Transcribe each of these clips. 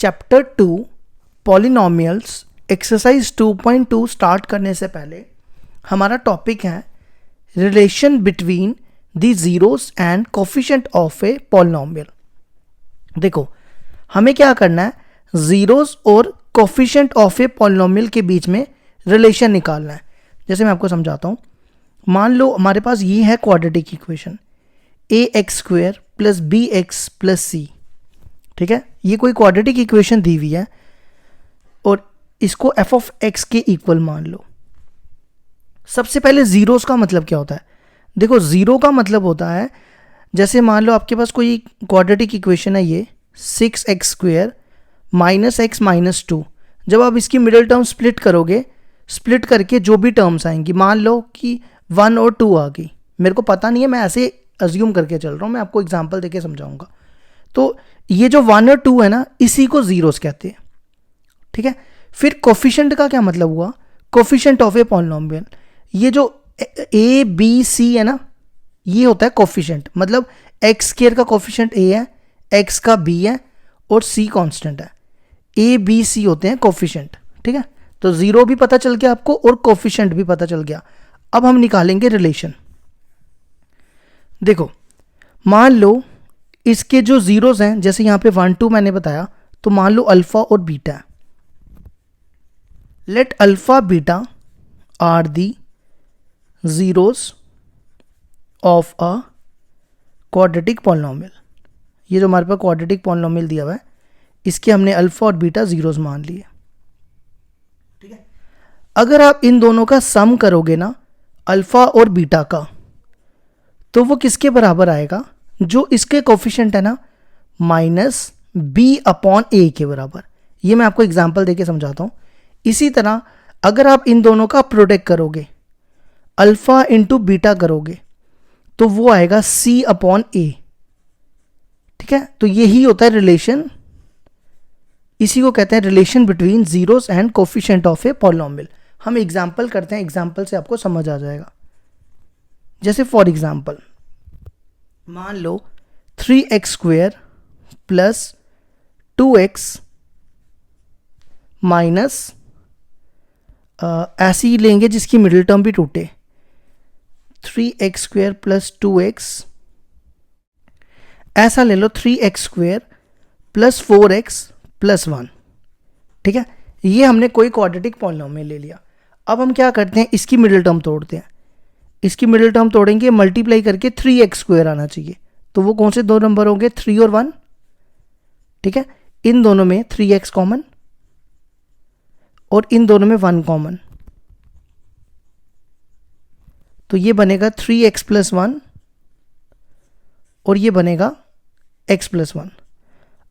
Chapter 2 polynomials exercise 2.2 start करने से पहले हमारा टॉपिक है relation between the zeros and coefficient of a polynomial. देखो हमें क्या करना है, जीरोस और कोफिशिएंट ऑफ ए पॉलिनोमियल के बीच में रिलेशन निकालना है। जैसे मैं आपको समझाता हूँ, मान लो हमारे पास ये है quadratic equation ax² + bx + c। ठीक है, ये कोई क्वाड्रेटिक इक्वेशन दी हुई है और इसको f(x) के इक्वल मान लो। सबसे पहले जीरोस का मतलब क्या होता है? देखो जीरो का मतलब होता है, जैसे मान लो आपके पास कोई क्वाड्रेटिक इक्वेशन है, ये 6x² - x - 2। जब आप इसकी मिडिल टर्म स्प्लिट करोगे, स्प्लिट करके जो भी टर्म्स आएंगी, मान लो कि 1 और 2 आ गई, मेरे को पता नहीं है, मैं ऐसे अज्यूम करके चल रहा हूँ, मैं आपको एग्जांपल देके समझाऊंगा। तो ये जो 1 और 2 है ना, इसी को जीरोस कहते हैं। ठीक है, फिर कोफिशिएंट का क्या मतलब हुआ? कोफिशिएंट ऑफ ए पॉलिनोमियल, ये जो a b c है ना, ये होता है कोफिशिएंट। मतलब x² का कोफिशिएंट a है, x का b है और c कांस्टेंट है। a b c होते हैं कोफिशिएंट। ठीक है, तो जीरो भी पता चल गया आपको और कोफिशिएंट भी पता चल गया। अब हम निकालेंगे रिलेशन। देखो मान लो इसके जो जीरोस हैं, जैसे यहां पे 1 2 मैंने बताया, तो मान लो अल्फा और बीटा है। Let alpha beta are the zeros of a quadratic polynomial. ये जो हमारे पास क्वाड्रेटिक पॉलिनोमियल दिया हुआ है, इसके हमने अल्फा और बीटा जीरोस मान लिए। ठीक है, अगर आप इन दोनों का सम करोगे ना, अल्फा और बीटा का, तो वो किसके बराबर आएगा? जो इसके कोफिशिएंट है ना, -b/a के बराबर। ये मैं आपको एग्जांपल देके समझाता हूं। इसी तरह अगर आप इन दोनों का प्रोडक्ट करोगे, अल्फा इंटू बीटा करोगे, तो वो आएगा c/a। ठीक है, तो यही होता है रिलेशन, इसी को कहते हैं relation between zeros and coefficient of a polynomial. हम एग्जांपल करते हैं, एग्जांपल से आपको समझ आ जाएगा। जैसे फॉर एग्जांपल मान लो 3x² + 2x माइनस ऐसे ही लेंगे जिसकी मिडिल टर्म भी टूटे, 3x² + 2x, ऐसा ले लो 3x² + 4x + 1। ठीक है, ये हमने कोई क्वाड्रेटिक पॉलिनोमियल ले लिया। अब हम क्या करते हैं, इसकी मिडिल टर्म तोड़ते हैं। इसकी मिडिल टर्म तोड़ेंगे, मल्टीप्लाई करके 3x² आना चाहिए। तो वो कौन से दो नंबर होंगे? 3 और 1। ठीक है, इन दोनों में 3x कॉमन और इन दोनों में 1 कॉमन, तो ये बनेगा 3x + 1 और ये बनेगा x + 1।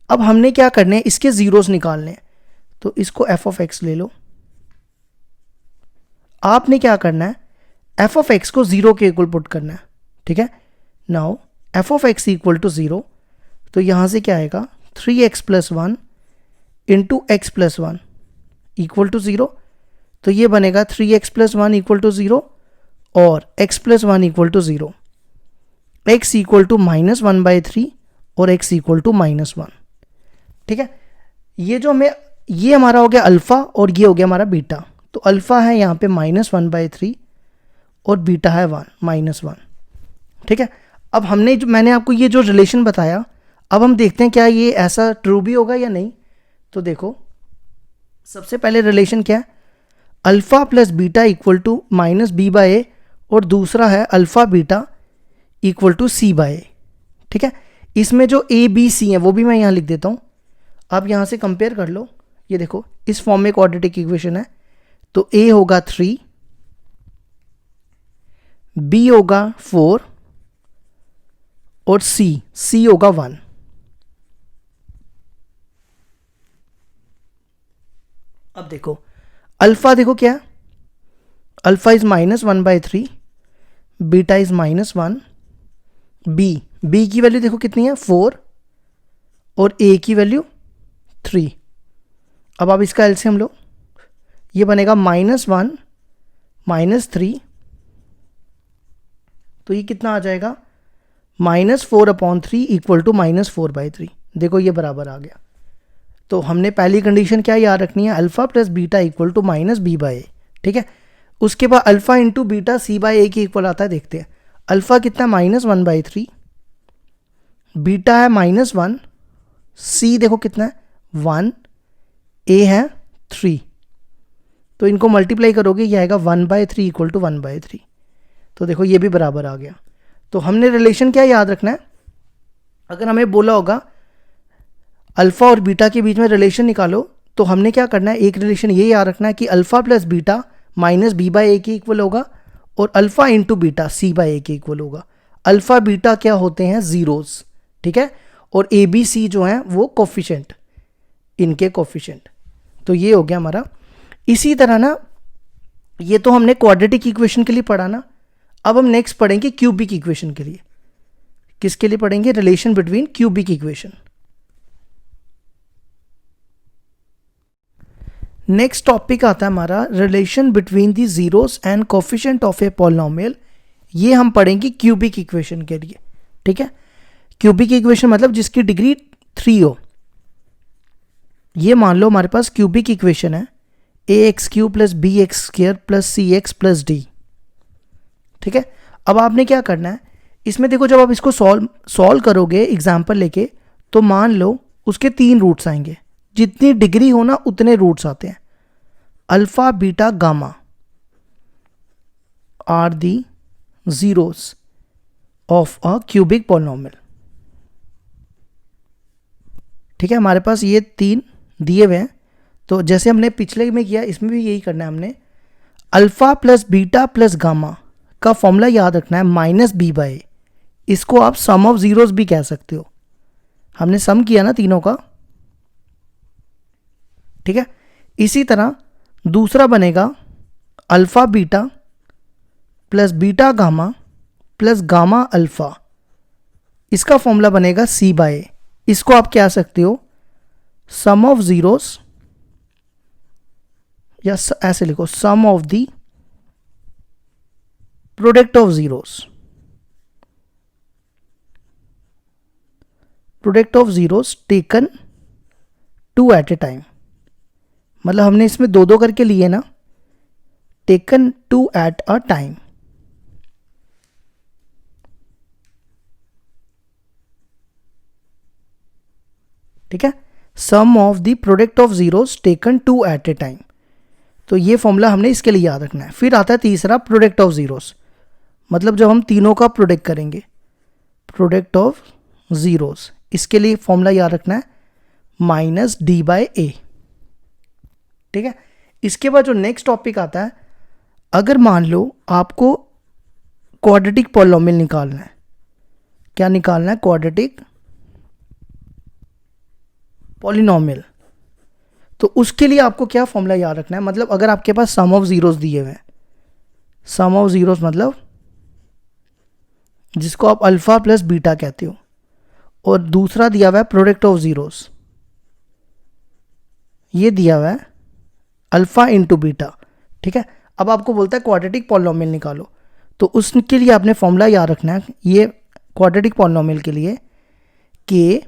अब हमने क्या करने हैं, इसके जीरोस निकालने हैं। तो इसको f(x) ले लो। आपने क्या करना है, f(x) को 0 के इक्वल पुट करना है। ठीक है, नाउ f(x) = 0, तो यहां से क्या आएगा, 3x + 1 इंटू x + 1 = 0। तो ये बनेगा 3x + 1 = 0 और x + 1 = 0। x = -1/3 और x = -1। ठीक है, ये जो हमें, ये हमारा हो गया अल्फा और ये हो गया हमारा बीटा। तो अल्फा है यहाँ पे -1/3 और बीटा है 1 -1। ठीक है, अब हमने जो, मैंने आपको ये जो रिलेशन बताया, अब हम देखते हैं क्या ये ऐसा ट्रू भी होगा या नहीं। तो देखो सबसे पहले रिलेशन क्या है, अल्फा + बीटा = -b/a और दूसरा है अल्फा बीटा = c/a। ठीक है, इसमें जो a b c है वो भी मैं यहाँ लिख देता हूँ। आप यहाँ से कंपेयर कर लो। ये देखो इस फॉर्म में क्वाड्रेटिक इक्वेशन है, तो a होगा 3, b होगा 4 और c होगा 1। अब देखो अल्फा, देखो क्या, alpha is -1/3, beta is -1, b की वैल्यू देखो कितनी है, 4 और a की वैल्यू 3। अब आप इसका एलसीएम लो, ये बनेगा -1 -3, तो ये कितना आ जाएगा, -4/3 = -4/3। देखो ये बराबर आ गया। तो हमने पहली कंडीशन क्या याद रखनी है, alpha plus beta equal to minus B by A, ठीक है। उसके बाद alpha into beta C by A के इक्वल आता है, देखते हैं। अल्फा कितना, -1/3, बीटा है -1, सी देखो कितना है 1, ए है 3, तो इनको मल्टीप्लाई करोगे ये आएगा 1/3 इक्वल टू 1/3। तो देखो ये भी बराबर आ गया। तो हमने रिलेशन क्या याद रखना है, अगर हमें बोला होगा अल्फा और बीटा के बीच में रिलेशन निकालो, तो हमने क्या करना है, एक रिलेशन ये याद रखना है कि alpha plus beta minus B by A के इक्वल होगा और alpha into beta C by A के इक्वल होगा। अल्फा बीटा क्या होते हैं, जीरोस, ठीक है, और ए बी सी जो हैं वो कोफिशिएंट, इनके कोफिशिएंट। तो ये हो गया हमारा। इसी तरह ना, ये तो हमने क्वाड्रेटिक इक्वेशन के लिए पढ़ा ना, अब हम नेक्स्ट पढ़ेंगे क्यूबिक इक्वेशन के लिए। किसके लिए पढ़ेंगे, relation between cubic equation. Next topic आता है हमारा relation between the zeros and coefficient of a polynomial. ये हम पढ़ेंगे क्यूबिक इक्वेशन के लिए, ठीक है। क्यूबिक इक्वेशन मतलब जिसकी डिग्री 3 हो। ये मान लो हमारे पास क्यूबिक इक्वेशन है ax³ plus bx² plus cx plus d, ठीक है। अब आपने क्या करना है, इसमें देखो जब आप इसको सॉल्व करोगे एग्जाम्पल लेके, तो मान लो उसके 3 रूट्स आएंगे, जितनी डिग्री हो ना उतने रूट्स आते हैं। Alpha beta gamma are the zeros of a cubic polynomial, ठीक है। हमारे पास ये 3 दिए हुए हैं, तो जैसे हमने पिछले में किया इसमें भी यही करना है हमने। Alpha plus beta plus gamma का फॉर्मूला याद रखना है माइनस बी बाई, इसको आप सम ऑफ जीरोस भी कह सकते हो। हमने सम किया ना तीनों का, ठीक है। इसी तरह दूसरा बनेगा alpha beta plus beta gamma plus gamma alpha, इसका फॉर्मूला बनेगा सी बाई, इसको आप कह सकते हो सम ऑफ जीरोस, या ऐसे लिखो sum of the product of zeros, product of zeros taken 2 at a time. मतलब हमने इसमें 2 करके लिए ना, टेकन 2 एट अ टाइम, ठीक है। Sum of the product of zeros taken 2 at a time, तो ये फॉर्मूला हमने इसके लिए याद रखना है। फिर आता है तीसरा प्रोडक्ट ऑफ जीरोस, मतलब जब हम तीनों का प्रोडक्ट करेंगे, प्रोडक्ट ऑफ जीरोस, इसके लिए फॉर्मूला याद रखना है माइनस डी बाई ए, ठीक है। इसके बाद जो नेक्स्ट टॉपिक आता है, अगर मान लो आपको क्वाड्रेटिक पॉलिनोमियल निकालना है, क्या निकालना है, क्वाड्रेटिक पॉलिनोमियल, तो उसके लिए आपको क्या फॉर्मूला याद रखना है। मतलब अगर आपके पास सम ऑफ जीरोस दिए हुए हैं, सम ऑफ जीरोस मतलब जिसको आप अल्फा प्लस बीटा कहते हो, और दूसरा दिया हुआ है प्रोडक्ट ऑफ जीरोस, ये दिया हुआ है अल्फा इंटू बीटा, ठीक है। अब आपको बोलता है क्वाड्रेटिक पॉलिनोमियल निकालो, तो उसके लिए आपने फॉर्मूला याद रखना है, ये क्वाड्रेटिक पॉलिनोमियल के लिए कि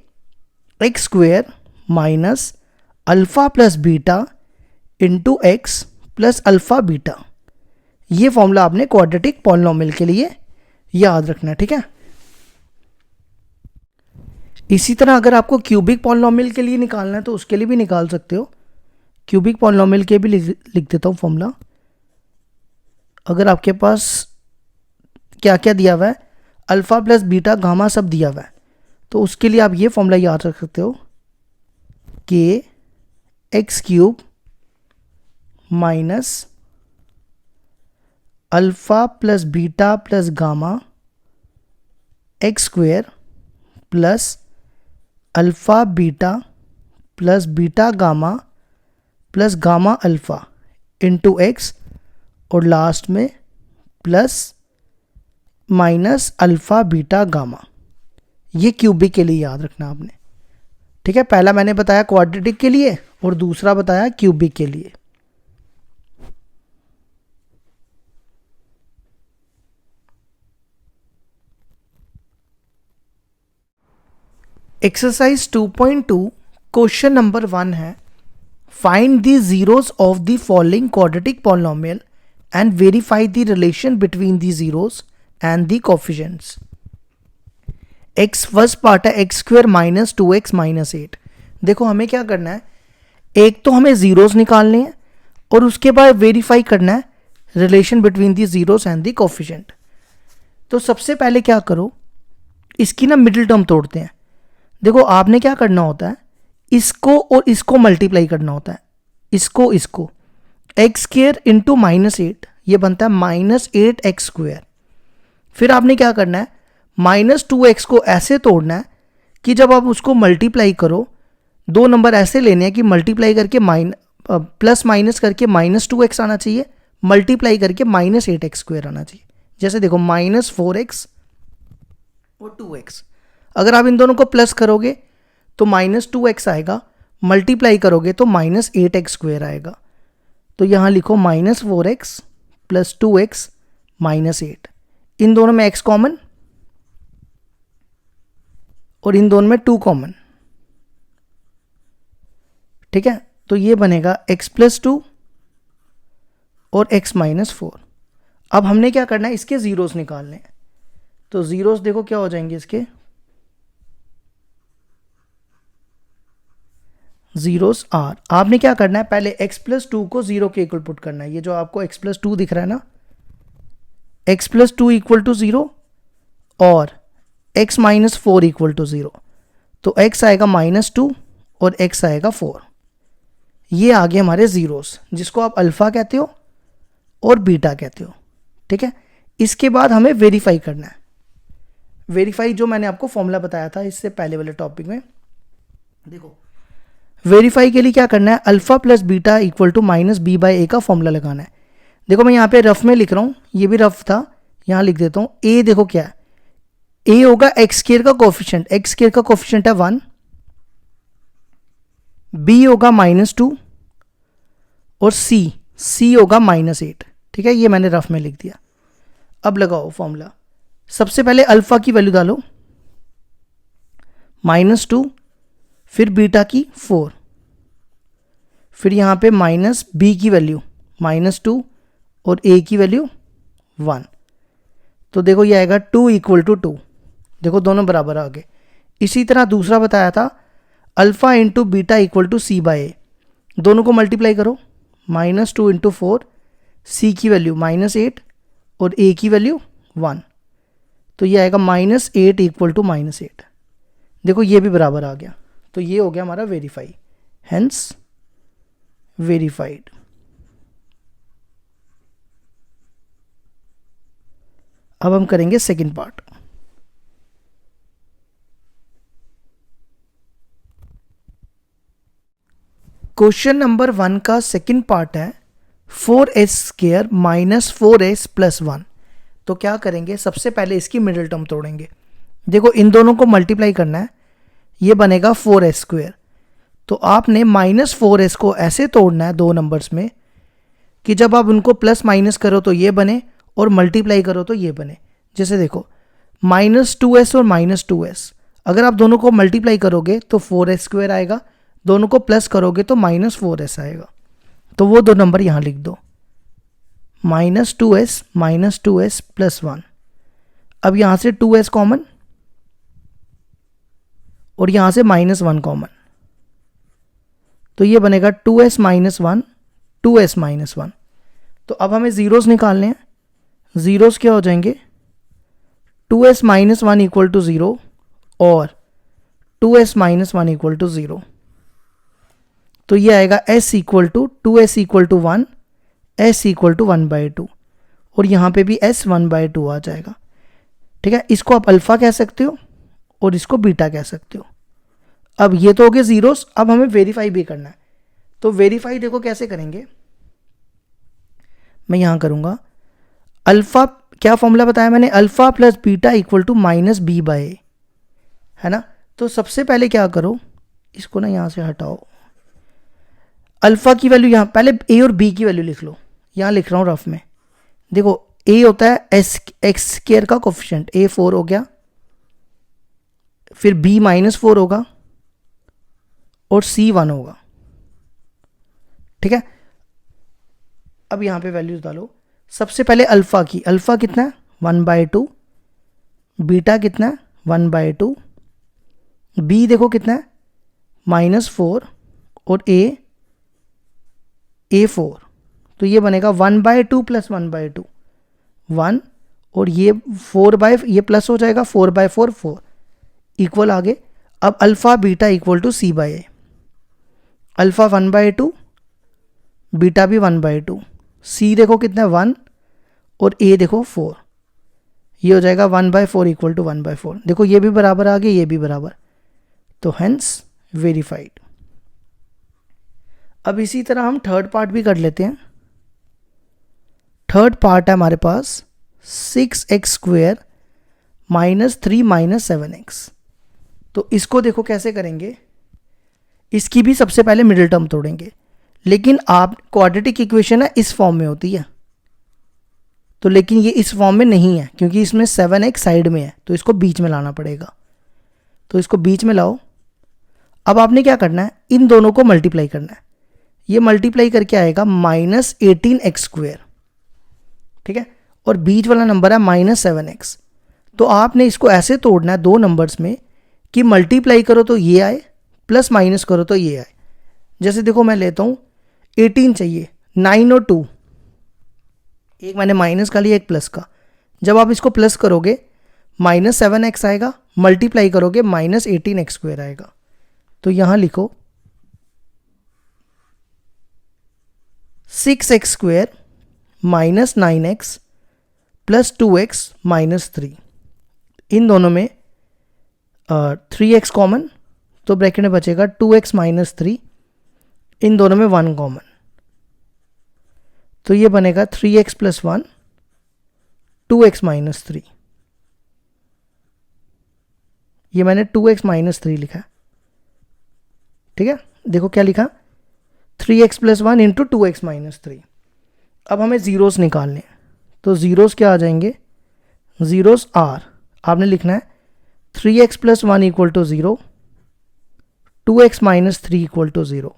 x² minus alpha plus beta into x plus alpha beta, ये फॉर्मूला आपने क्वाड्रेटिक पॉलिनोमियल के लिए याद रखना है, ठीक है। इसी तरह अगर आपको क्यूबिक पॉलिनोमियल के लिए निकालना है तो उसके लिए भी निकाल सकते हो। क्यूबिक पॉलिनोमियल के भी लिख देता हूँ फॉर्मूला। अगर आपके पास क्या क्या दिया हुआ है, अल्फा प्लस बीटा गामा सब दिया हुआ है, तो उसके लिए आप ये फॉर्मूला याद रख सकते हो कि x³ minus alpha plus beta plus gamma x² plus alpha beta plus beta gamma plus gamma alpha into x, और लास्ट में plus minus alpha beta gamma, ये क्यूबिक के लिए याद रखना आपने, ठीक है। पहला मैंने बताया क्वाड्रेटिक के लिए और दूसरा बताया क्यूबिक के लिए। एक्सरसाइज 2.2 क्वेश्चन नंबर 1 है, find the zeros of the following quadratic polynomial and verify the relation between the zeros and the coefficients. X first part है x square minus 2x minus 8। देखो हमें क्या करना है, एक तो हमें जीरोस निकालने हैं और उसके बाद वेरीफाई करना है relation between the zeros and the coefficient. तो सबसे पहले क्या करो, इसकी ना मिडिल टर्म तोड़ते हैं। देखो आपने क्या करना होता है, इसको और इसको मल्टीप्लाई करना होता है, इसको एक्स स्क्वायर इंटू माइनस 8, ये बनता है माइनस 8x स्क्वायर। फिर आपने क्या करना है, माइनस 2x को ऐसे तोड़ना है कि जब आप उसको मल्टीप्लाई करो, दो नंबर ऐसे लेने हैं कि मल्टीप्लाई करके प्लस माइनस करके माइनस 2x आना चाहिए, मल्टीप्लाई करके माइनस 8x स्क्वायर आना चाहिए। जैसे देखो माइनस 4x और 2x, अगर आप इन दोनों को प्लस करोगे तो माइनस 2x आएगा, मल्टीप्लाई करोगे तो माइनस 8x स्क्वायर आएगा। तो यहां लिखो minus 4x plus 2x minus 8। इन दोनों में x कॉमन और इन दोनों में 2 कॉमन, ठीक है। तो ये बनेगा x प्लस 2 और x माइनस 4। अब हमने क्या करना है, इसके जीरोस निकालने हैं। तो जीरोस देखो क्या हो जाएंगे इसके, जीरोस आर। आपने क्या करना है, पहले x प्लस 2 को 0 के इक्वल पुट करना है। ये जो आपको x प्लस 2 दिख रहा है ना, x प्लस 2 इक्वल टू 0 और x माइनस 4 इक्वल टू 0। तो x आएगा माइनस 2 और x आएगा 4। ये आ गए हमारे जीरोस, जिसको आप अल्फा कहते हो और बीटा कहते हो, ठीक है। इसके बाद हमें वेरीफाई करना है। वेरीफाई जो मैंने आपको फॉर्मूला बताया था इससे पहले वाले टॉपिक में, देखो वेरीफाई के लिए क्या करना है, alpha plus beta equal to minus B by A का फॉर्मूला लगाना है। देखो मैं यहाँ पे रफ में लिख रहा हूँ, ये भी रफ था, यहाँ लिख देता हूँ। ए देखो क्या है, ए होगा एक्स स्क्वायर का कोफिशिएंट, एक्स स्क्वायर का कोफिशिएंट है 1, बी होगा माइनस 2 और सी होगा माइनस 8, ठीक है। ये मैंने रफ में लिख दिया। अब लगाओ फॉर्मूला। सबसे पहले अल्फा की वैल्यू डालो माइनस 2, फिर बीटा की 4, फिर यहाँ पे माइनस बी की वैल्यू माइनस 2 और ए की वैल्यू 1। तो देखो ये आएगा 2 इक्वल टू 2, देखो दोनों बराबर आ गए। इसी तरह दूसरा बताया था, alpha into beta equal to C by A. दोनों को मल्टीप्लाई करो, माइनस 2 इंटू 4, सी की वैल्यू माइनस 8 और ए की वैल्यू 1। तो ये आएगा माइनस 8 इक्वल टू माइनस 8। देखो ये भी बराबर आ गया। तो ये हो गया हमारा वेरीफाई, हेंस वेरीफाइड। अब हम करेंगे सेकंड पार्ट। क्वेश्चन नंबर 1 का सेकंड पार्ट है 4s square minus 4s plus 1। तो क्या करेंगे, सबसे पहले इसकी मिडिल टर्म तोड़ेंगे। देखो इन दोनों को मल्टीप्लाई करना है, ये बनेगा 4s स्क्वायर। तो आपने माइनस 4s को ऐसे तोड़ना है दो नंबर्स में कि जब आप उनको प्लस माइनस करो तो ये बने और मल्टीप्लाई करो तो ये बने। जैसे देखो माइनस 2s और माइनस 2s, अगर आप दोनों को मल्टीप्लाई करोगे तो 4s स्क्वायर आएगा, दोनों को प्लस करोगे तो माइनस 4s आएगा। तो वो दो नंबर यहाँ लिख दो, माइनस 2s प्लस 1। अब यहाँ से 2s कॉमन और यहाँ से माइनस 1 कॉमन, तो ये बनेगा 2s माइनस 1, 2s माइनस 1। तो अब हमें जीरोस निकालने हैं। जीरोस क्या हो जाएंगे, 2s माइनस 1 इक्वल टू 0 और 2s माइनस 1 इक्वल टू 0। तो ये आएगा s equal to 2s equal to 1, s equal to 1/2 और यहाँ पे भी s 1/2 आ जाएगा, ठीक है। इसको आप अल्फा कह सकते हो और इसको बीटा कह सकते हो। अब ये तो हो गए जीरोस, अब हमें वेरीफाई भी करना है। तो वेरीफाई देखो कैसे करेंगे, मैं यहाँ करूँगा। अल्फा क्या फॉर्मूला बताया मैंने, alpha plus beta equal to minus B by A, है ना। तो सबसे पहले क्या करो, इसको ना यहाँ से हटाओ, अल्फा की वैल्यू यहाँ पहले ए और बी की वैल्यू लिख लो। यहाँ लिख रहा हूँ रफ में। देखो ए होता है एस एक्स स्क्वायर का कोफिशिएंट, ए 4 हो गया, फिर बी माइनस 4 होगा और सी 1 होगा, ठीक है। अब यहाँ पे वैल्यूज डालो। सबसे पहले अल्फ़ा की, अल्फ़ा कितना है 1/2, बीटा कितना है 1/2, बी देखो कितना है -4 और A4, तो ये बनेगा 1/2 + 1/2 1, और ये 4 ये प्लस हो जाएगा 4/4 4 इक्वल आगे। अब alpha beta equal to C/A, alpha 1/2, beta भी 1/2, C देखो कितना है 1 और A देखो 4, ये हो जाएगा 1/4 इक्वल टू 1/4। देखो ये भी बराबर आ गया, ये भी बराबर, तो हेंस वेरीफाइड। अब इसी तरह हम थर्ड पार्ट भी कर लेते हैं। थर्ड पार्ट है हमारे पास 6x² -3 -7x। तो इसको देखो कैसे करेंगे, इसकी भी सबसे पहले मिडिल टर्म तोड़ेंगे, लेकिन आप क्वाड्रेटिक इक्वेशन है इस फॉर्म में होती है, तो लेकिन ये इस फॉर्म में नहीं है क्योंकि इसमें 7x साइड में है, तो इसको बीच में लाना पड़ेगा। तो इसको बीच में लाओ। अब आपने क्या करना है, इन दोनों को मल्टीप्लाई करना है। ये मल्टीप्लाई करके आएगा -18x², ठीक है, और बीच वाला नंबर है -7x। तो आपने इसको ऐसे तोड़ना है दो नंबर्स में कि मल्टीप्लाई करो तो ये आए, प्लस माइनस करो तो ये आए। जैसे देखो मैं लेता हूँ 18 चाहिए, 9 और 2, एक मैंने माइनस का लिया एक प्लस का। जब आप इसको प्लस करोगे -7x आएगा, मल्टीप्लाई करोगे -18x² आएगा। तो यहाँ लिखो 6x² -9x + 2x -3, इन दोनों में 3x कॉमन, तो ब्रैकेट में बचेगा 2x -3, इन दोनों में 1 कॉमन, तो ये बनेगा 3x + 1 2x -3। ये मैंने 2x -3 लिखा, ठीक है। देखो क्या लिखा, 3x + 1 × 2x -3। अब हमें ज़ीरोस निकालने हैं, तो ज़ीरोस क्या आ जाएंगे, ज़ीरोस आर आपने लिखना है 3x + 1 = 0, 2x -3 = 0,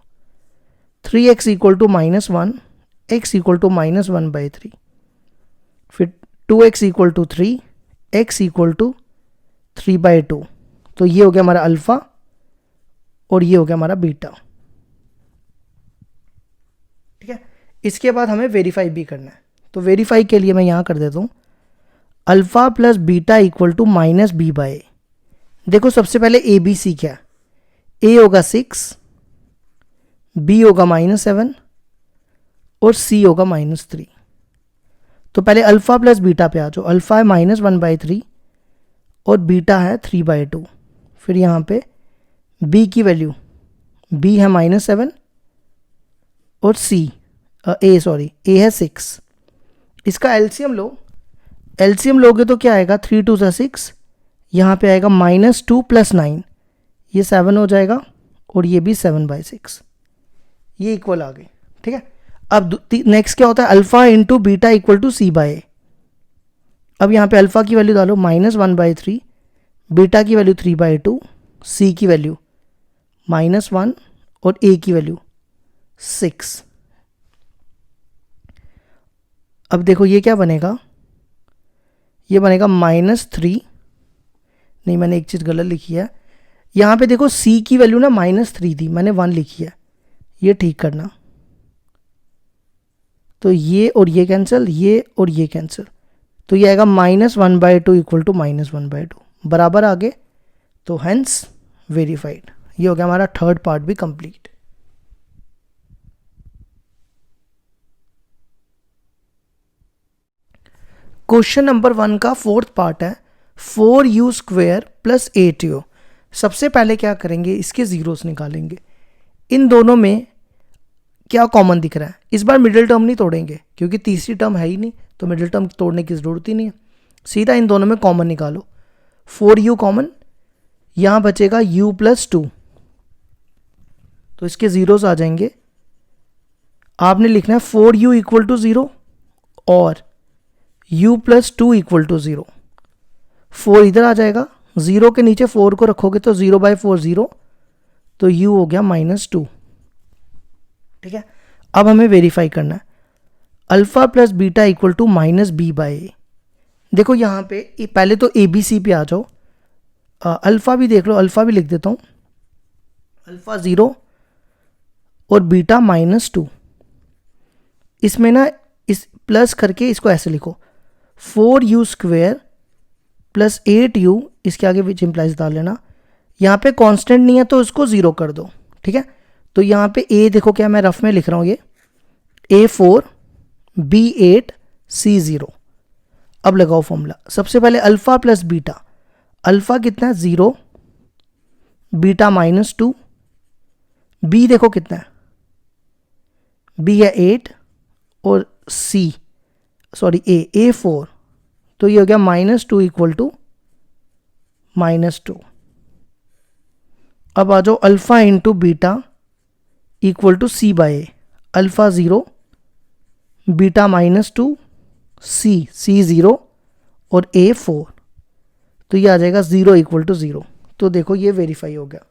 3x = -1, x = -1/3, फिर 2x = 3, x = 3/2। तो ये हो गया हमारा अल्फ़ा और ये हो गया हमारा बीटा, ठीक है। इसके बाद हमें वेरीफाई भी करना है, तो वेरीफाई के लिए मैं यहाँ कर देता हूँ अल्फ़ा + बीटा = -b/a। देखो सबसे पहले ए बी सी क्या है, a होगा 6, b होगा -7 और c होगा -3। तो पहले अल्फ़ा + बीटा पे आ जाओ। अल्फ़ा है -1/3 और बीटा है 3/2। फिर यहाँ पे b की वैल्यू, b है -7 और a है 6। इसका एलसीएम लो, एलसीएम लोगे तो क्या आएगा, 3 2 6, यहाँ पे आएगा -2 + 9, ये 7 हो जाएगा और ये भी 7/6, ये इक्वल आ गए, ठीक है। अब नेक्स्ट क्या होता है, अल्फ़ा × बीटा = c/a। अब यहाँ पे अल्फ़ा की वैल्यू डालो -1/3, बीटा की वैल्यू 3/2, c की वैल्यू -1 और a की वैल्यू 6। अब देखो ये क्या बनेगा, ये बनेगा -3, नहीं मैंने एक चीज़ गलत लिखी है, यहाँ पे देखो c की वैल्यू ना -3 थी, मैंने 1 लिखी है, ये ठीक करना। तो ये और ये कैंसिल, ये और ये कैंसिल, तो ये आएगा -1/2 = -1/2, बराबर आगे, तो हेंस वेरीफाइड। ये हो गया हमारा थर्ड पार्ट भी कंप्लीट। क्वेश्चन नंबर 1 का फोर्थ पार्ट है 4u² + 8u। सबसे पहले क्या करेंगे, इसके ज़ीरोस निकालेंगे। इन दोनों में क्या कॉमन दिख रहा है, इस बार मिडिल टर्म नहीं तोड़ेंगे क्योंकि तीसरी टर्म है ही नहीं, तो मिडिल टर्म तोड़ने की ज़रूरत ही नहीं है। सीधा इन दोनों में कॉमन निकालो, 4u कॉमन, यहाँ बचेगा u + 2, तो इसके ज़ीरोस आ जाएंगे। आपने लिखना है 4u = 0 और u + 2 = 0। 4 इधर आ जाएगा, 0 के नीचे 4 को रखोगे तो 0/4 0, तो u हो गया -2। ठीक है, अब हमें वेरीफाई करना है alpha plus beta equal to -b/a। देखो यहाँ पे पहले तो ABC पे आ जाओ, अल्फा भी देख लो, अल्फा भी लिख देता हूँ, अल्फा 0 और बीटा -2। इसमें ना इस प्लस करके इसको ऐसे लिखो 4u² प्लस 8u, इसके आगे विच इम्प्लाइज डाल लेना। यहाँ पे कांस्टेंट नहीं है तो उसको 0 कर दो। ठीक है, तो यहाँ पे a देखो क्या मैं रफ में लिख रहा हूँ, ये A4 B8 C0। अब लगाओ फॉर्मूला। सबसे पहले अल्फा प्लस बीटा, अल्फा कितना है 0, बीटा -2, b देखो कितना है, b है 8 और A4, तो ये हो गया -2 इक्वल टू -2। अब आ जाओ alpha into beta equal to c/a, alpha 0 beta -2 C0 और A4, तो ये आ जाएगा 0 इक्वल टू 0। तो देखो ये वेरीफाई हो गया।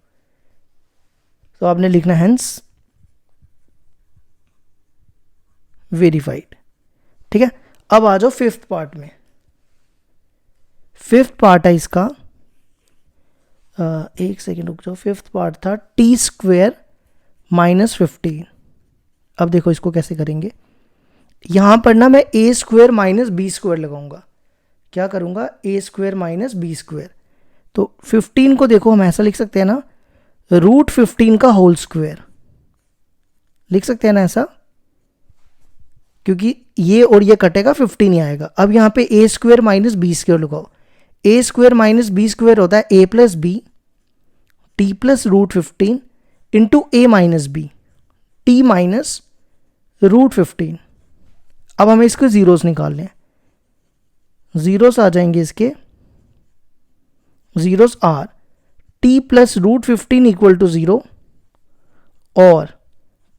तो आपने लिखना हेंस वेरीफाइड। ठीक है, अब आ जाओ फिफ्थ पार्ट में। फिफ्थ पार्ट है इसका, एक सेकेंड रुक जाओ, फिफ्थ पार्ट था t² -15। अब देखो इसको कैसे करेंगे। यहां पर ना मैं a² -b² लगाऊंगा। क्या करूंगा, a² -b²। तो 15 को देखो हम ऐसा लिख सकते हैं ना, √15 का होल स्क्वायर लिख सकते हैं ना ऐसा, क्योंकि ये और ये कटेगा 15 ही आएगा। अब यहाँ पे a² -b² लगाओ। a² -b² होता है a plus b t plus √15 into a minus b t minus √15। अब हमें इसके जीरोस निकालने हैं, जीरोस आ जाएंगे इसके, zeros are t plus √15 equal to 0 और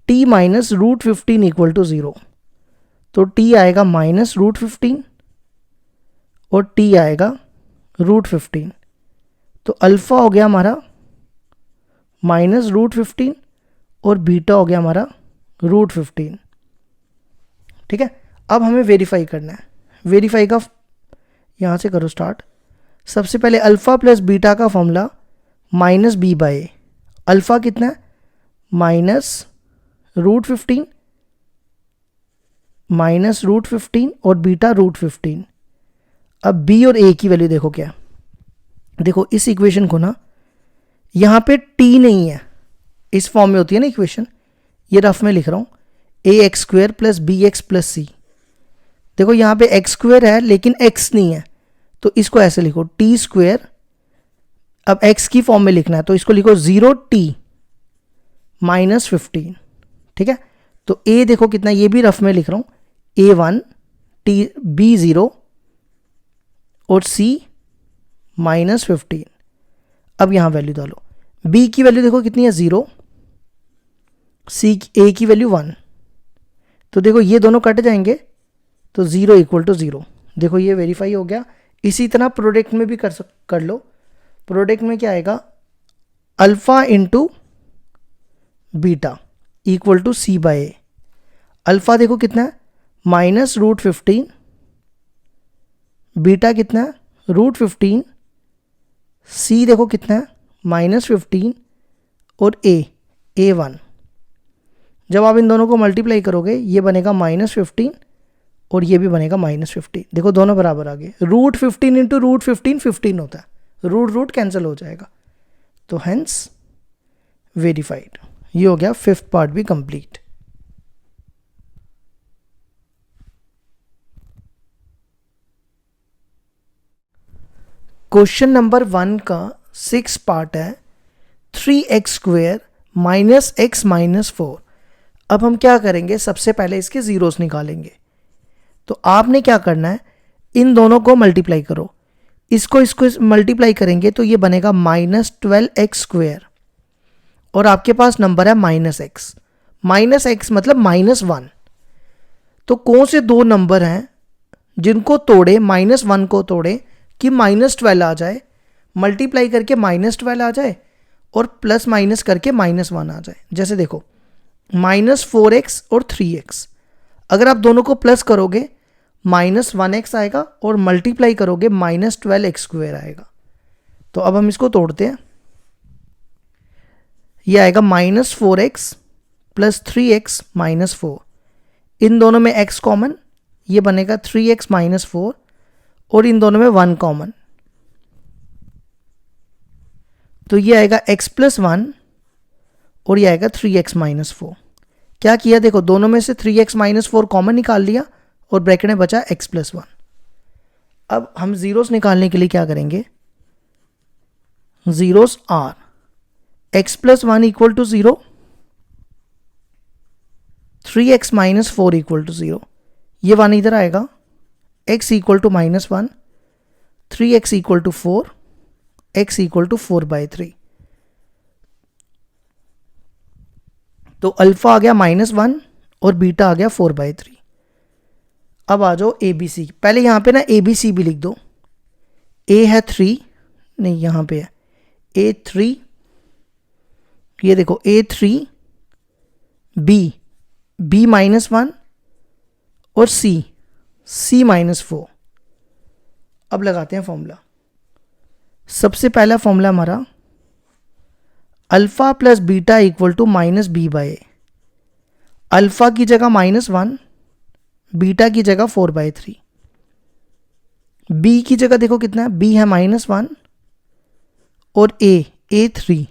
t माइनस √15 इक्वल टू 0। तो t आएगा -√15 और t आएगा √15। तो अल्फा हो गया हमारा -√15 और बीटा हो गया हमारा √15। ठीक है, अब हमें वेरीफाई करना है। वेरीफाई का यहाँ से करो स्टार्ट। सबसे पहले अल्फा प्लस बीटा का फॉर्मूला -b/a। अल्फा कितना है, -√15 और बीटा √15। अब b और a की वैल्यू देखो क्या, देखो इस इक्वेशन को ना, यहाँ पे t नहीं है, इस फॉर्म में होती है ना इक्वेशन, ये रफ में लिख रहा हूँ ax² plus bx plus c। देखो यहाँ पे x² है लेकिन x नहीं है, तो इसको ऐसे लिखो t²। अब x की फॉर्म में लिखना है तो इसको लिखो 0t -15। ठीक है, तो a देखो कितना, ये भी रफ में लिख रहा हूँ a1 t b0 और c -15। अब यहाँ वैल्यू डालो, b की वैल्यू देखो कितनी है 0, a की वैल्यू 1। तो देखो ये दोनों कट जाएंगे तो 0 इक्वल टू 0। देखो ये वेरीफाई हो गया। इसी तरह प्रोडक्ट में भी कर लो। प्रोडक्ट में क्या आएगा, alpha into beta equal to c/a। Alpha देखो कितना है -√15, बीटा कितना है √15, c देखो कितना है -15 और a1। जब आप इन दोनों को मल्टीप्लाई करोगे ये बनेगा -15 और ये भी बनेगा -15। देखो दोनों बराबर आ गए। √15 इंटू √15 15 होता है, रूट कैंसिल हो जाएगा। तो हेंस वेरीफाइड। ये हो गया फिफ्थ पार्ट भी कंप्लीट। क्वेश्चन नंबर 1 का 6 पार्ट है 3x² -x -4। अब हम क्या करेंगे, सबसे पहले इसके जीरोस निकालेंगे। तो आपने क्या करना है, इन दोनों को मल्टीप्लाई करो। इसको मल्टीप्लाई करेंगे तो ये बनेगा -12x² और आपके पास नंबर है -x। -x मतलब -1। तो कौन से दो नंबर हैं जिनको तोड़े, -1 को तोड़े कि -12 आ जाए, मल्टीप्लाई करके -12 आ जाए और प्लस माइनस करके -1 आ जाए। जैसे देखो -4x और 3x, अगर आप दोनों को प्लस करोगे -1x आएगा और मल्टीप्लाई करोगे -12x² आएगा। तो अब हम इसको तोड़ते हैं। ये आएगा -4x प्लस 3x -4, इन दोनों में x कॉमन, ये बनेगा 3x -4 और इन दोनों में 1 कॉमन, तो ये आएगा x + 1 और ये आएगा 3x -4। क्या किया देखो, दोनों में से 3x -4 कॉमन निकाल लिया और ब्रैकेट में बचा x + 1। अब हम जीरोस निकालने के लिए क्या करेंगे, जीरोस आर x + 1 = 0, 3x -4 = 0, ये 1 इधर आएगा, x = -1, 3x = 4, x = 4/3। तो अल्फा आ गया -1 और बीटा आ गया 4/3। अब आ जाओ ए बी सी। पहले यहाँ पे ना ए बी सी भी लिख दो। ए है 3, नहीं यहाँ पे है A3, ये देखो A3, B -1 और C -4। अब लगाते हैं फॉर्मूला। सबसे पहला फॉर्मूला हमारा alpha plus beta equal to -b/a। Alpha की जगह -1, बीटा की जगह 4/3। b की जगह देखो कितना है, b है -1 और A3,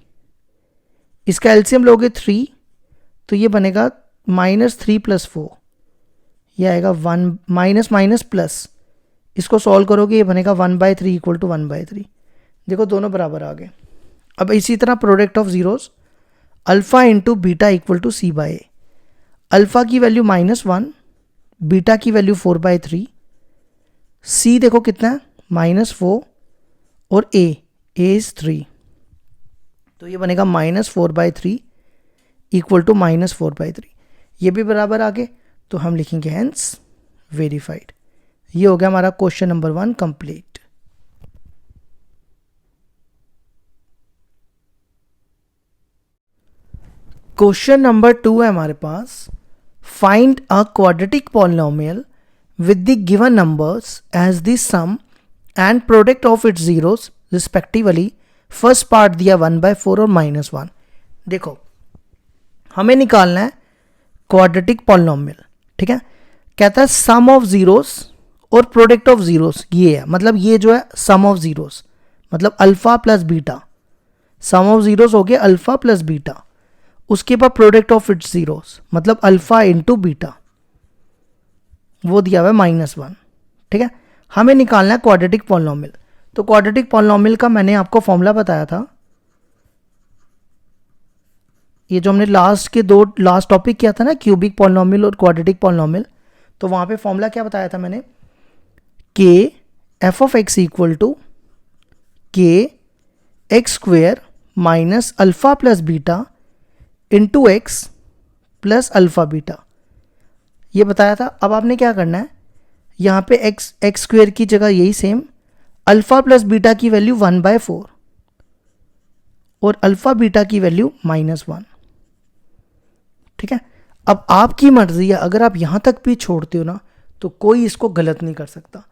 इसका एलसीएम लोगे 3, तो ये बनेगा -3 + 4, ये आएगा 1 माइनस प्लस, इसको सॉल्व करोगे ये बनेगा 1/3 = 1/3। देखो दोनों बराबर आ गए। अब इसी तरह product of zeros, alpha into beta equal to c/a। Alpha की वैल्यू -1, बीटा की वैल्यू 4/3, c देखो कितना है -4 और a इज 3, तो ये बनेगा -4/3 इक्वल टू -4/3। ये भी बराबर आ गए, तो हम लिखेंगे हेंस वेरीफाइड। ये हो गया हमारा question number 1 complete. Question number 2 है हमारे पास, find a quadratic polynomial with the given numbers as the sum and product of its zeros respectively। First part दिया 1/4 और -1। देखो हमें निकालना है क्वाड्रेटिक पॉलिनोमियल, ठीक है। कहता है सम ऑफ जीरोस और प्रोडक्ट ऑफ जीरोस, ये है मतलब ये जो है सम ऑफ जीरोस मतलब alpha plus beta, sum of zeros हो गया अल्फा प्लस बीटा, उसके बाद प्रोडक्ट ऑफ इट्स जीरोस मतलब अल्फा इंटू बीटा, वो दिया हुआ है -1, ठीक है। हमें निकालना है क्वाड्रेटिक पॉलिनोमियल। तो क्वाड्रेटिक पॉलिनोमियल का मैंने आपको फॉर्मूला बताया था, ये जो हमने लास्ट टॉपिक किया था ना, क्यूबिक पॉलिनोमियल और क्वाड्रेटिक पॉलिनोमियल, तो वहां पे फॉर्मूला क्या बताया था मैंने, k f(x) = kx² minus alpha plus beta into x plus alpha beta, ये बताया था। अब आपने क्या करना है, यहाँ पे x² की जगह यही सेम, अल्फा प्लस बीटा की वैल्यू 1/4 और अल्फा बीटा की वैल्यू -1, ठीक है। अब आपकी मर्जी है, अगर आप यहाँ तक भी छोड़ते हो ना तो कोई इसको गलत नहीं कर सकता,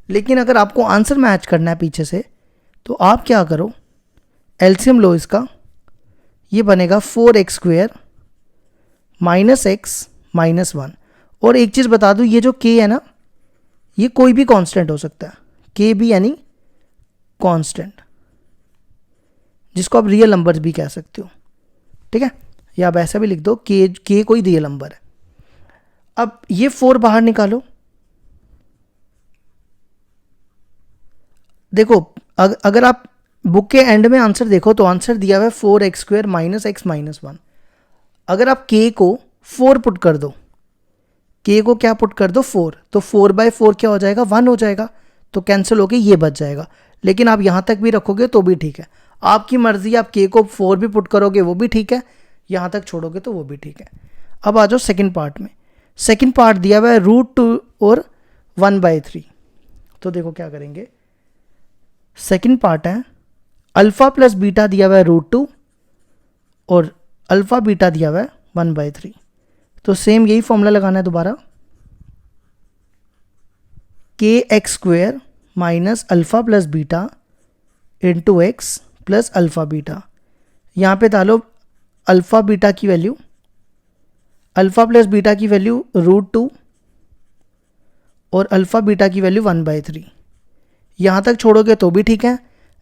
लेकिन अगर आपको आंसर मैच करना है पीछे से तो आप क्या करो, एलसीएम लो इसका, ये बनेगा 4x² -x -1। और एक चीज़ बता दूं, ये जो k है ना, ये कोई भी कांस्टेंट हो सकता है, k भी यानी कांस्टेंट, जिसको आप रियल नंबर्स भी कह सकते हो, ठीक है, या आप ऐसा भी लिख दो k कोई रियल नंबर है। अब ये 4 बाहर निकालो, देखो अगर आप बुक के एंड में आंसर देखो तो आंसर दिया हुआ है 4x² -x -1। अगर आप k को 4 पुट कर दो, k को क्या पुट कर दो 4, तो 4/4 क्या हो जाएगा 1 हो जाएगा, तो कैंसिल होके ये बच जाएगा। लेकिन आप यहाँ तक भी रखोगे तो भी ठीक है, आपकी मर्जी, आप k को 4 भी पुट करोगे वो भी ठीक है, यहाँ तक छोड़ोगे तो वो भी ठीक है। अब आ जाओ सेकेंड पार्ट में। सेकेंड पार्ट दिया हुआ है √2 और 1/3, तो देखो क्या करेंगे, सेकेंड पार्ट है अल्फा प्लस बीटा दिया हुआ है √2 और अल्फ़ा बीटा दिया हुआ है 1/3। तो सेम यही फॉर्मूला लगाना है दोबारा, के x square minus alpha plus beta into x plus alpha beta. यहाँ पे डालो अल्फ़ा बीटा की वैल्यू, अल्फ़ा प्लस बीटा की वैल्यू √2 और अल्फ़ा बीटा की वैल्यू 1/3। यहाँ तक छोड़ोगे तो भी ठीक है,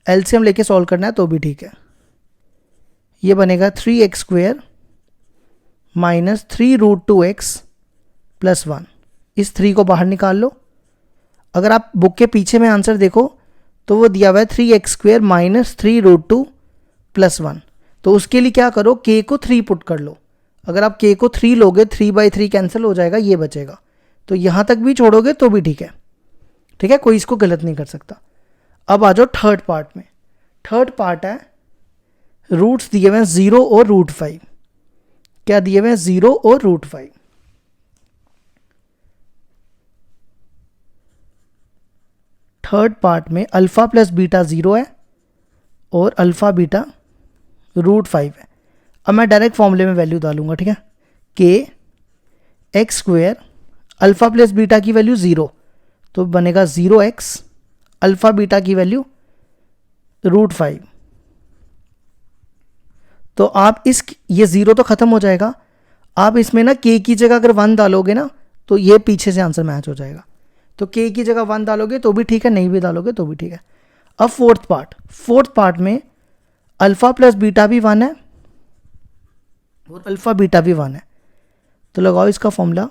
एलसीएम लेके सॉल्व करना है तो भी ठीक है। ये बनेगा 3x square minus 3√2x plus 1। इस 3 को बाहर निकाल लो। अगर आप बुक के पीछे में आंसर देखो तो वो दिया हुआ है 3x स्क्वेयर माइनस 3√2 प्लस 1। तो उसके लिए क्या करो, k को 3 पुट कर लो। अगर आप k को 3 लोगे 3/3 कैंसिल हो जाएगा, ये बचेगा। तो यहाँ तक भी छोड़ोगे तो भी ठीक है, ठीक है, कोई इसको गलत नहीं कर सकता। अब आ जाओ थर्ड पार्ट में। थर्ड पार्ट है रूट्स दिए हुए हैं 0 और √5। क्या दिए हुए हैं? 0 और √5। थर्ड पार्ट में अल्फ़ा प्लस बीटा 0 है और अल्फ़ा बीटा √5 है। अब मैं डायरेक्ट फॉर्मूले में वैल्यू डालूंगा, ठीक है। के x square alpha plus beta की वैल्यू 0, तो बनेगा 0x अल्फ़ा बीटा की वैल्यू √5। तो आप ये 0 तो ख़त्म हो जाएगा। आप इसमें ना k की जगह अगर 1 डालोगे ना तो ये पीछे से आंसर मैच हो जाएगा। तो k की जगह 1 डालोगे तो भी ठीक है, नहीं भी डालोगे तो भी ठीक है। अब फोर्थ पार्ट में अल्फ़ा प्लस बीटा भी 1 है और अल्फ़ा बीटा भी 1 है। तो लगाओ इसका formula,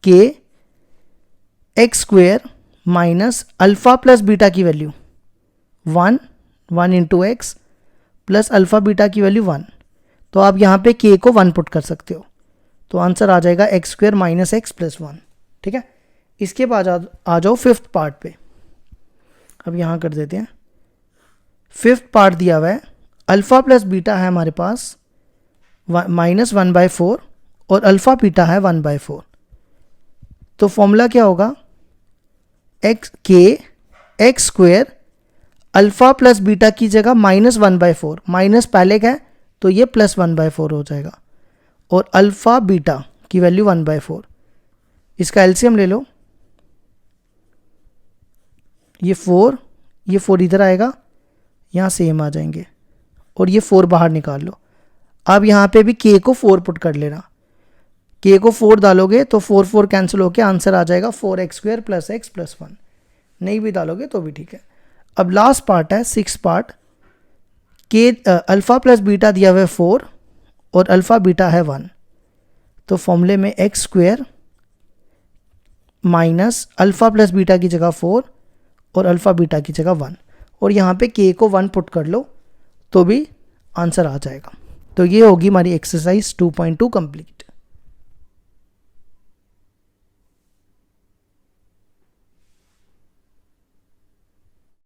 k x square minus alpha plus beta की value 1 into x plus alpha beta की वैल्यू 1। तो आप यहाँ पे k को 1 पुट कर सकते हो, तो आंसर आ जाएगा x square minus x plus 1, ठीक है। इसके बाद आ जाओ फिफ्थ पार्ट पे। अब यहाँ कर देते हैं। फिफ्थ पार्ट दिया हुआ है अल्फ़ा प्लस बीटा है हमारे पास -1/4 और अल्फ़ा बीटा है 1/4। तो फॉर्मूला क्या होगा, के x square alpha plus beta की जगह -1/4, माइनस पहले का है तो ये +1/4 हो जाएगा, और अल्फ़ा बीटा की वैल्यू 1/4। इसका एलसीएम ले लो, ये 4 इधर आएगा, यहाँ सेम आ जाएंगे, और ये 4 बाहर निकाल लो। अब यहाँ पे भी k को 4 पुट कर लेना। k को 4 डालोगे तो 4 कैंसिल होके आंसर आ जाएगा 4x square plus x plus 1। नहीं भी डालोगे तो भी ठीक है। अब लास्ट पार्ट है, six part. Alpha plus beta दिया हुआ है 4 और अल्फ़ा बीटा है 1। तो फॉर्मूले में x square minus alpha plus beta की जगह 4 और अल्फ़ा बीटा की जगह 1, और यहाँ पे k को 1 पुट कर लो तो भी आंसर आ जाएगा। तो ये होगी हमारी एक्सरसाइज 2.2 कंप्लीट।